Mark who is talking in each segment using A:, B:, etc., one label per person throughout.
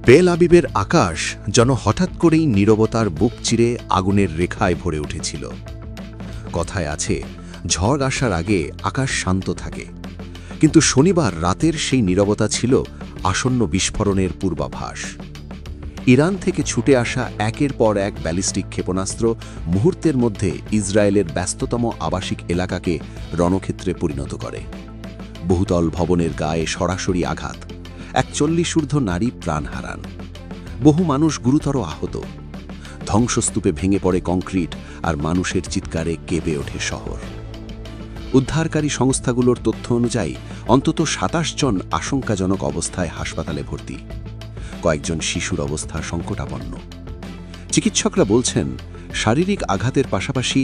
A: Bell আবিবের আকাশ যেন হঠাৎ করেই নীরবতার বুক চিরে আগুনের রেখায় ভরে উঠেছিল। কথায় আছে, ঝড় আসার আগে আকাশ শান্ত থাকে, কিন্তু শনিবার রাতের সেই নীরবতা ছিল আসন্ন বিস্ফোরণের পূর্বাভাস। ইরান থেকে ছুটে আসা একের পর এক ব্যালিস্টিক ক্ষেপণাস্ত্র মুহূর্তের মধ্যে ইসরায়েলের ব্যস্ততম আবাসিক এলাকাকে রণক্ষেত্রে পরিণত করে। বহুতল ভবনের গায়ে সরাসরি আঘাত, ৪১ নারী প্রাণ হারান, বহু মানুষ গুরুতর আহত। ধ্বংসস্তূপে ভেঙে পড়ে কংক্রিট, আর মানুষের চিৎকারে কেঁপে ওঠে শহর। উদ্ধারকারী সংস্থাগুলোর তথ্য অনুযায়ী অন্তত ২৭ জন আশঙ্কাজনক অবস্থায় হাসপাতালে ভর্তি। কয়েকজন শিশুর অবস্থা সংকটাপন্ন। চিকিৎসকরা বলছেন, শারীরিক আঘাতের পাশাপাশি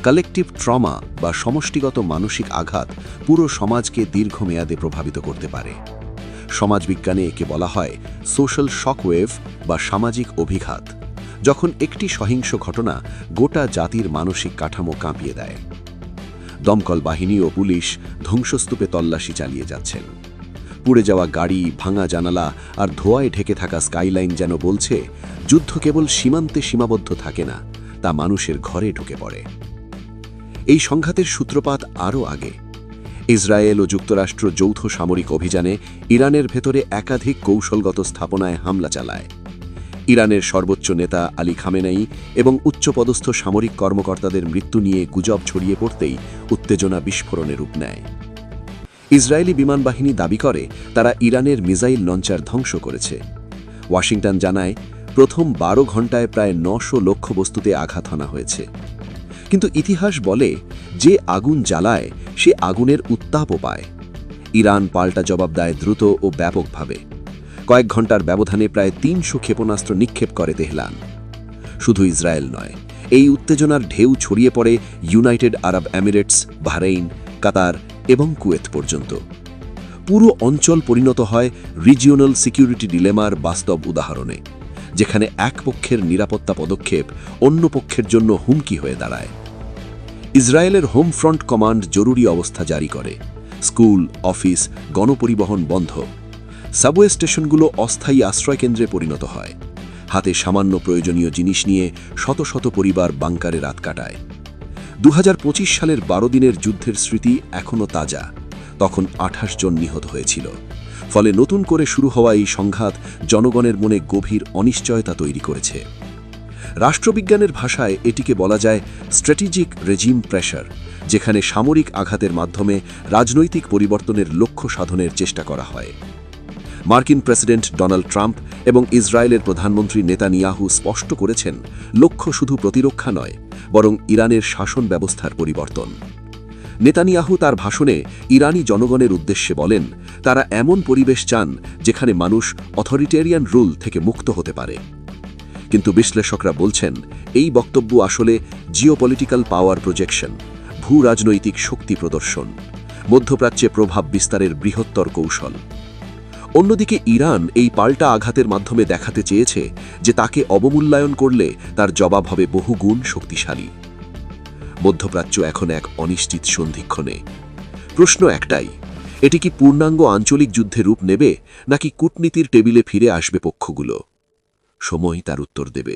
A: কালেকটিভ ট্রমা বা সমষ্টিগত মানসিক আঘাত পুরো সমাজকে দীর্ঘমেয়াদে প্রভাবিত করতে পারে। সমাজবিজ্ঞানে একে বলা হয় সোশ্যাল শকওয়েভ বা সামাজিক অভিঘাত, যখন একটি সহিংস ঘটনা গোটা জাতির মানসিক কাঠামো কাঁপিয়ে দেয়। দমকল বাহিনী ও পুলিশ ধ্বংসস্তূপে তল্লাশি চালিয়ে যাচ্ছেন। পুড়ে যাওয়া গাড়ি, ভাঙা জানালা আর ধোঁয়ায় ঢেকে থাকা স্কাইলাইন যেন বলছে, যুদ্ধ কেবল সীমান্তে সীমাবদ্ধ থাকে না, তা মানুষের ঘরে ঢুকে পড়ে। এই সংঘাতের সূত্রপাত আরও আগে। ইসরায়েল ও যুক্তরাষ্ট্র যৌথ সামরিক অভিযানে ইরানের ভেতরে একাধিক কৌশলগত স্থাপনায় হামলা চালায়। ইরানের সর্বোচ্চ নেতা আলী খামেনেই এবং উচ্চপদস্থ সামরিক কর্মকর্তাদের মৃত্যু নিয়ে গুজব ছড়িয়ে পড়তেই উত্তেজনা বিস্ফোরণে রূপ নেয়। ইসরায়েলি বিমান বাহিনী দাবি করে তারা ইরানের মিসাইল লঞ্চার ধ্বংস করেছে। ওয়াশিংটন জানায়, প্রথম ১২ ঘণ্টায় প্রায় ৯০০ লক্ষ্যবস্তুতে আঘাত হানা হয়েছে। কিন্তু ইতিহাস বলে, যে আগুন জ্বালায় সে আগুনের উত্তাপও পায়। ইরান পাল্টা জবাব দেয় দ্রুত ও ব্যাপকভাবে। কয়েক ঘণ্টার ব্যবধানে প্রায় ৩০০ ক্ষেপণাস্ত্র নিক্ষেপ করে তেহরান। শুধু ইসরায়েল নয়, এই উত্তেজনার ঢেউ ছড়িয়ে পড়ে ইউনাইটেড আরব এমিরেটস, বাহরাইন, কাতার এবং কুয়েত পর্যন্ত। পুরো অঞ্চল পরিণত হয় রিজিওনাল সিকিউরিটি ডিলেমার বাস্তব উদাহরণে, যেখানে এক পক্ষের নিরাপত্তা পদক্ষেপ অন্য পক্ষের জন্য হুমকি হয়ে দাঁড়ায়। ইসরায়েলের হোম ফ্রন্ট কমান্ড জরুরি অবস্থা জারি করে। স্কুল, অফিস, গণপরিবহন বন্ধ। সাবওয়ে স্টেশনগুলো অস্থায়ী আশ্রয়কেন্দ্রে পরিণত হয়। হাতে সামান্য প্রয়োজনীয় জিনিস নিয়ে শত শত পরিবার বাংকারে রাত কাটায়। ২০২৫ সালের ১২ দিনের যুদ্ধের স্মৃতি এখনও তাজা। তখন ২৮ জন নিহত হয়েছিল। ফলে নতুন করে শুরু হওয়া এই সংঘাত জনগণের মনে গভীর অনিশ্চয়তা তৈরি করেছে। রাষ্ট্রবিজ্ঞানের ভাষায় এটিকে বলা যায় স্ট্র্যাটেজিক রেজিম প্রেশার, যেখানে সামরিক আঘাতের মাধ্যমে রাজনৈতিক পরিবর্তনের লক্ষ্য সাধনের চেষ্টা করা হয়। মার্কিন প্রেসিডেন্ট ডোনাল্ড ট্রাম্প এবং ইসরায়েলের প্রধানমন্ত্রী নেতানিয়াহু স্পষ্ট করেছেন, লক্ষ্য শুধু প্রতিরক্ষা নয়, বরং ইরানের শাসন ব্যবস্থার পরিবর্তন। নেতানিয়াহু তার ভাষণে ইরানি জনগণের উদ্দেশ্যে বলেন, তারা এমন পরিবেশ চান যেখানে মানুষ অথরিটেরিয়ান রুল থেকে মুক্ত হতে পারে। কিন্তু বিশ্লেষকরা বলছেন, এই বক্তব্য আসলে জিওপলিটিক্যাল পাওয়ার প্রজেকশন, ভূ রাজনৈতিক শক্তি প্রদর্শন, মধ্যপ্রাচ্যে প্রভাব বিস্তারের বৃহত্তর কৌশল। অন্যদিকে ইরান এই পাল্টা আঘাতের মাধ্যমে দেখাতে চেয়েছে যে তাকে অবমূল্যায়ন করলে তার জবাব হবে বহুগুণ শক্তিশালী। মধ্যপ্রাচ্য এখন এক অনিশ্চিত সন্ধিক্ষণে। প্রশ্ন একটাই, এটি কি পূর্ণাঙ্গ আঞ্চলিক যুদ্ধে রূপ নেবে, নাকি কূটনীতির টেবিলে ফিরে আসবে পক্ষগুলো? সময় তার উত্তর দেবে।